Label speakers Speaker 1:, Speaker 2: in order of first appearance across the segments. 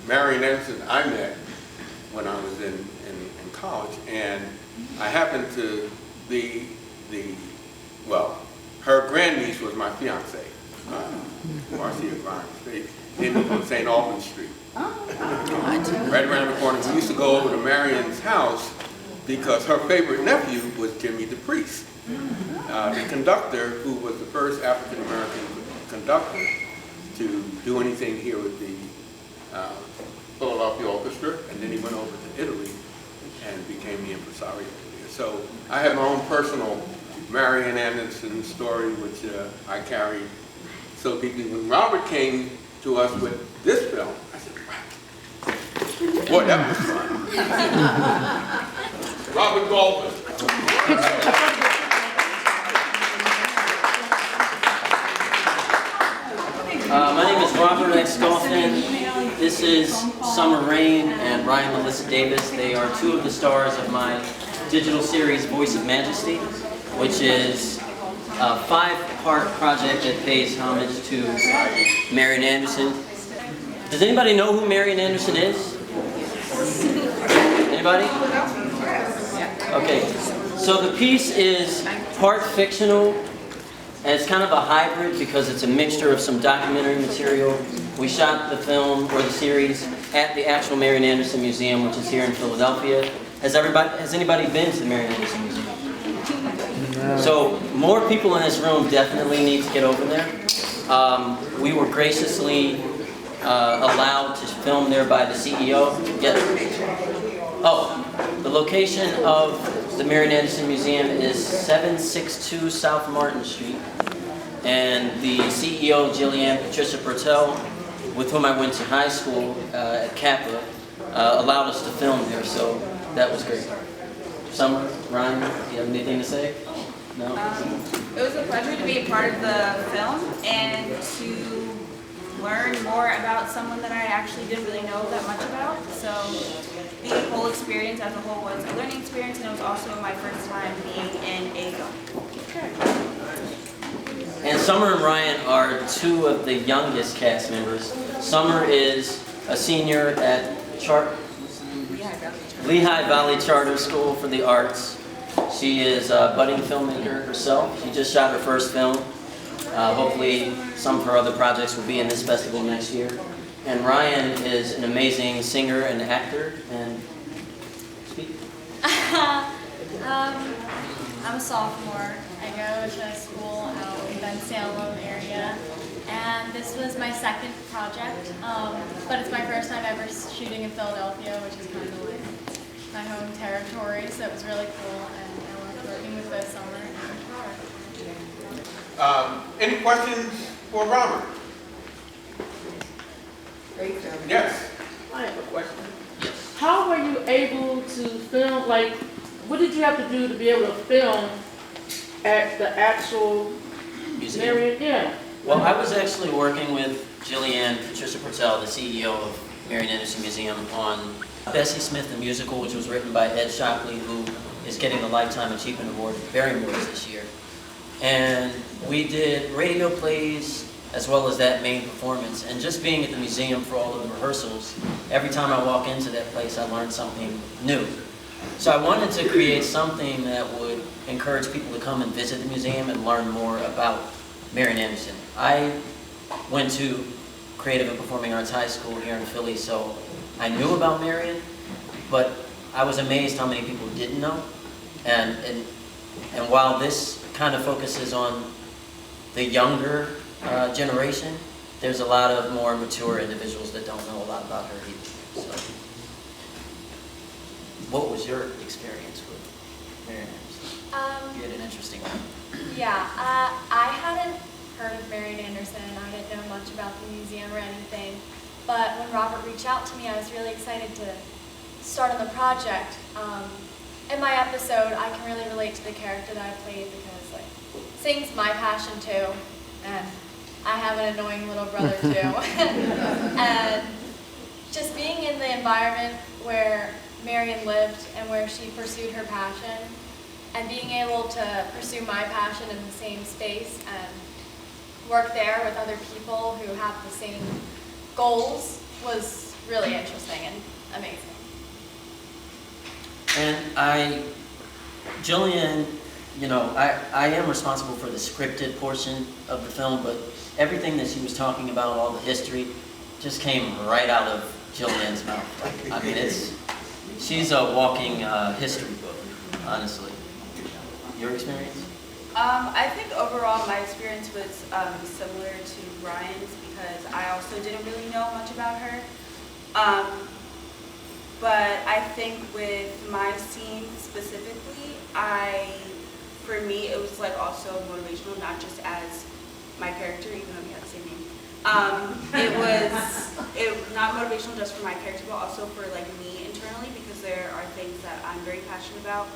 Speaker 1: Marian Anderson I met when I was in college, and I happened to be well, her grandniece was my fiance, Marcia Ryann. They lived on St. Albans Street. Right around the corner. We used to go over to Marian's house because her favorite nephew was Jimmy the Priest, the conductor who was the first African-American conductor to do anything here with the Philadelphia Orchestra, and then he went over to Italy and became the impresario there. So I have my own personal Marian Anderson story, which I carry so deeply. When Robert came to us with this film, I said, wow, boy, that was fun. Robert Golphin.
Speaker 2: My name is Robert X. Golphin. This is Summer Raine and Ryan Melissa Davis. They are two of the stars of my digital series Voice of Majesty, which is a 5-part project that pays homage to Marian Anderson. Does anybody know who Marian Anderson is? Anybody? Okay, so the piece is part fictional, and it's kind of a hybrid because it's a mixture of some documentary material. We shot the film, or the series, at the actual Marian Anderson Museum, which is here in Philadelphia. Has anybody been to the Marian Anderson Museum? No. So more people in this room definitely need to get over there. We were graciously allowed to film there by the CEO. Yes. Oh, the location of the Marian Anderson Museum is 762 South Martin Street. And the CEO, Jillian Patricia Bertel, with whom I went to high school at Kappa, allowed us to film there, so that was great. Summer, Ryan, do you have anything to say? No?
Speaker 3: It was a pleasure to be a part of the film and to learn more about someone that I actually didn't really know that much about. So the whole experience as a whole was a learning experience, and it was also my first time being in a film.
Speaker 2: And Summer and Ryan are two of the youngest cast members. Summer is a senior at Lehigh Valley Charter School for the Arts. She is a budding filmmaker herself. She just shot her first film. Hopefully some of her other projects will be in this festival next year. And Ryan is an amazing singer and actor. And speak.
Speaker 4: I'm a sophomore. I go to school out in the Salem area. And this was my second project, but it's my first time ever shooting in Philadelphia, which is kind of like my home territory, so it was really cool, and I loved working with both Summer and Robert.
Speaker 1: Any questions for Robert? Yes.
Speaker 5: I have a question. How were you able to film, like, what did you have to do to be able to film at the actual
Speaker 2: Museum?
Speaker 5: Marian? Yeah.
Speaker 2: Well, I was actually working with Jillian Patricia Bertel, the CEO of Marian Anderson Museum, on Bessie Smith the Musical, which was written by Ed Shockley, who is getting the Lifetime Achievement Award at Barrymore's this year. And we did radio plays as well as that main performance. And just being at the museum for all of the rehearsals, every time I walk into that place, I learned something new. So I wanted to create something that would encourage people to come and visit the museum and learn more about Marian Anderson. I went to Creative and Performing Arts High School here in Philly, so I knew about Marian, but I was amazed how many people didn't know. And while this kind of focuses on the younger generation, there's a lot of more mature individuals that don't know a lot about her either. So, what was your experience with Marian Anderson? You had an interesting one.
Speaker 4: Yeah, I hadn't heard of Marian Anderson. I didn't know much about the museum or anything. But when Robert reached out to me, I was really excited to start on the project. In my episode, I can really relate to the character that I played because, like, singing's my passion too, and I have an annoying little brother too. And just being in the environment where Marian lived and where she pursued her passion, and being able to pursue my passion in the same space and work there with other people who have the same goals was really interesting and amazing.
Speaker 2: And Jillian, you know, I am responsible for the scripted portion of the film, but everything that she was talking about, all the history, just came right out of Jillian's mouth. I mean, she's a walking history book, honestly. Your experience?
Speaker 3: I think overall my experience was similar to Ryan's because I also didn't really know much about her. But I think with my scene specifically, for me, it was like also motivational, not just as my character, even though we have the same name. It was not motivational just for my character, but also for like me internally, because there are things that I'm very passionate about.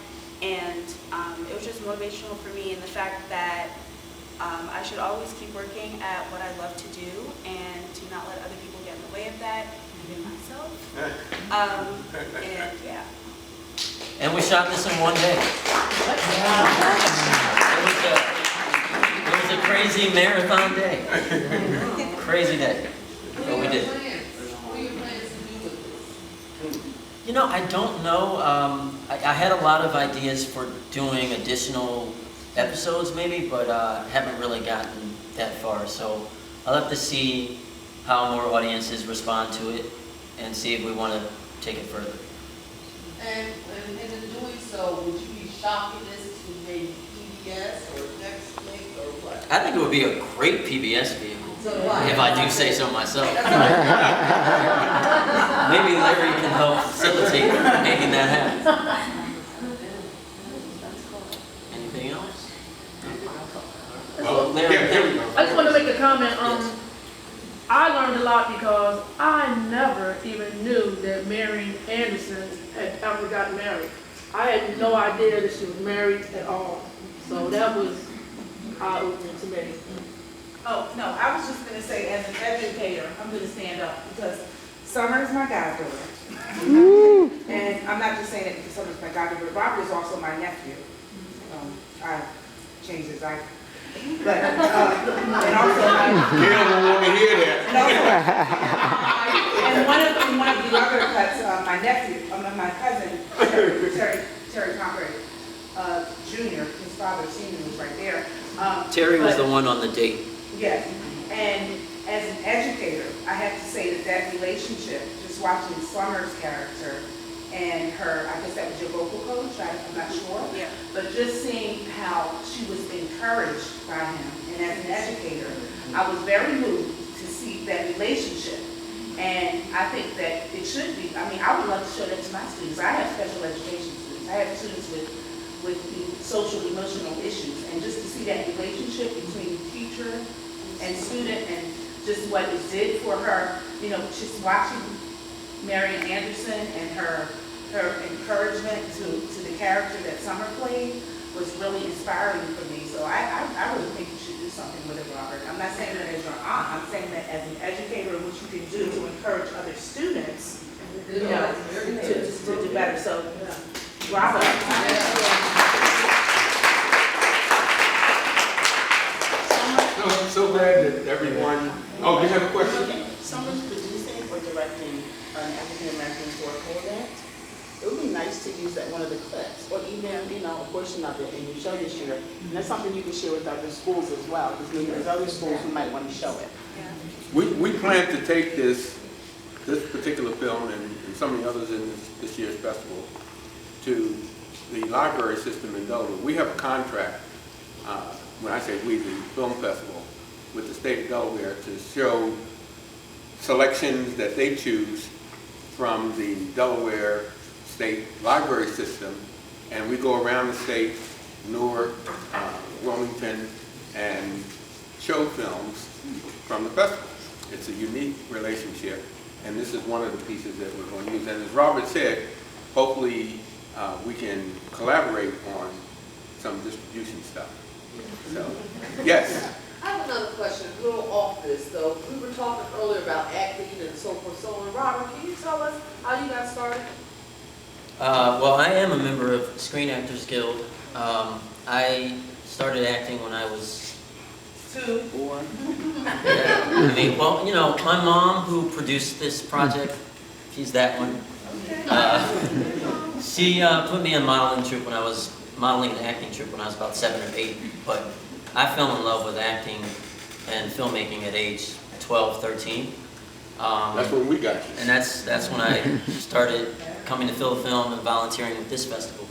Speaker 3: And it was just motivational for me in the fact that I should always keep working at what I love to do and to not let other people get in the way of that, even myself. And yeah.
Speaker 2: And we shot this in one day. It was a crazy marathon day. Crazy day. But we did. You know, I don't know. I had a lot of ideas for doing additional episodes maybe, but haven't really gotten that far. So I'll have to see how more audiences respond to it and see if we want to take it further.
Speaker 6: And in doing so, would you be shopping this to maybe PBS or Netflix or what?
Speaker 2: I think it would be a great PBS vehicle,
Speaker 6: So why?
Speaker 2: if I do say so myself. Maybe Larry can help facilitate making that happen. Anything else?
Speaker 1: Well,
Speaker 2: Larry,
Speaker 1: here we go.
Speaker 5: I just want to make a comment.
Speaker 2: Yes.
Speaker 5: I learned a lot because I never even knew that Marian Anderson had ever gotten married. I had no idea that she was married at all. So that was eye-opening to me.
Speaker 7: Oh, no, I was just gonna say, as an educator, I'm gonna stand up, because Summer is my goddaughter. And I'm not just saying it because Summer's my goddaughter, but Robert is also my nephew. I changed his life. But, and also,
Speaker 1: Gail don't want to hear that.
Speaker 7: and one of the other cuts, my nephew, my cousin, Terry Conrad, Jr., his father, senior, was right there.
Speaker 2: Terry was
Speaker 7: But-
Speaker 2: the one on the date.
Speaker 7: Yes, and as an educator, I have to say that relationship, just watching Summer's character and her, I guess that was your vocal coach, I'm not sure.
Speaker 3: Yeah.
Speaker 7: But just seeing how she was encouraged by him, and as an educator, I was very moved to see that relationship. And I think that it should be, I mean, I would love to show that to my students. I have special education students. I have students with the social, emotional issues. And just to see that relationship between teacher and student, and just what it did for her, you know, just watching Marian Anderson and her encouragement to the character that Summer played was really inspiring for me. So I really think you should do something with it, Robert. I'm not saying that as your aunt, I'm saying that as an educator, what you can do to encourage other students, you know, to do better. So, Robert.
Speaker 1: I'm so glad that everyone, oh, you have a question?
Speaker 8: Someone's producing or directing an African-American historical event. It would be nice to use that one of the clips, or even, you know, a portion of it in your show this year. And that's something you can share with other schools as well, because maybe there's other schools who might want to show it.
Speaker 1: We plan to take this particular film and some of the others in this year's festival to the library system in Delaware. We have a contract, when I say we, the film festival, with the state of Delaware to show selections that they choose from the Delaware State Library System, and we go around the state, Newark, Wilmington, and show films from the festival. It's a unique relationship, and this is one of the pieces that we're going to use. And as Robert said, hopefully we can collaborate on some distribution stuff. So, yes.
Speaker 6: I have another question, a little off this though. We were talking earlier about acting and so forth, so on. Robert, can you tell us how you got started?
Speaker 2: Well, I am a member of Screen Actors Guild. I started acting when I was
Speaker 6: 2.
Speaker 2: 4. Yeah. I mean, well, you know, my mom, who produced this project, She's that one. She put me in modeling troupe when I was modeling and acting troupe when I was about 7 or 8. But I fell in love with acting and filmmaking at age 12, 13.
Speaker 1: That's when we got you.
Speaker 2: And that's when I started coming to Philafilm and volunteering with this festival.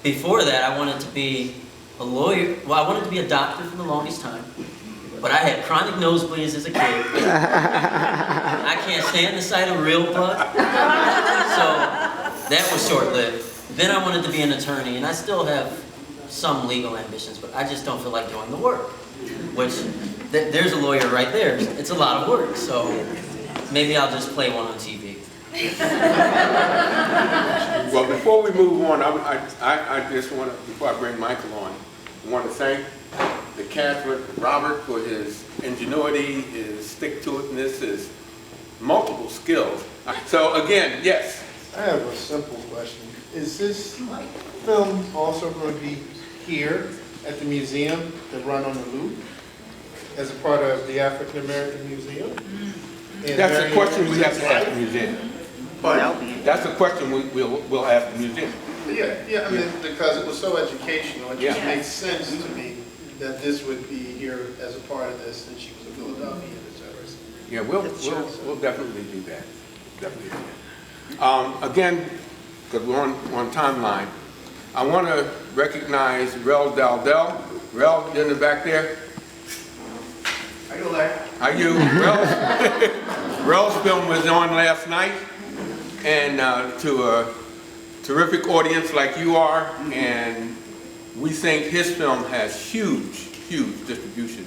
Speaker 2: Before that, I wanted to be a lawyer. Well, I wanted to be a doctor for the longest time. But I had chronic nosebleeds as a kid. I can't stand the sight of real blood. So that was short-lived. Then I wanted to be an attorney, and I still have some legal ambitions, but I just don't feel like doing the work. Which, there's a lawyer right there. It's a lot of work, so maybe I'll just play one on TV.
Speaker 1: Well, before we move on, I just want to, before I bring Michael on, I want to thank the cast with Robert for his ingenuity, his stick-to-itness, his multiple skills. So again, yes.
Speaker 9: I have a simple question. Is this film also going to be here at the museum to run on the loop as a part of the African American Museum? And
Speaker 1: That's a question we have to ask the museum.
Speaker 9: But
Speaker 1: That's a question we'll ask the museum.
Speaker 9: yeah, I mean, because it was so educational, it just
Speaker 1: Yeah.
Speaker 9: makes sense to me that this would be here as a part of this, since she was a Philadelphian, et cetera.
Speaker 1: Yeah, we'll definitely do that. Definitely do that. Again, because we're on timeline, I want to recognize Rel Daldell. Rel, you in the back there?
Speaker 9: How you, Larry?
Speaker 1: How you? Rel's film was on last night, and to a terrific audience like you are, and we think his film has huge distribution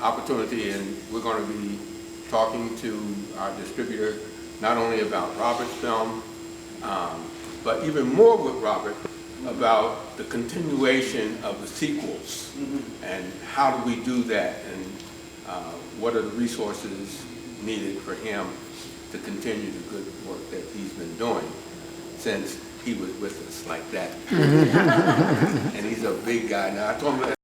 Speaker 1: opportunity, and we're going to be talking to our distributor not only about Robert's film, but even more with Robert about the continuation of the sequels, and how do we do that, and what are the resources needed for him to continue the good work that he's been doing since he was with us like that. And he's a big guy now. I told him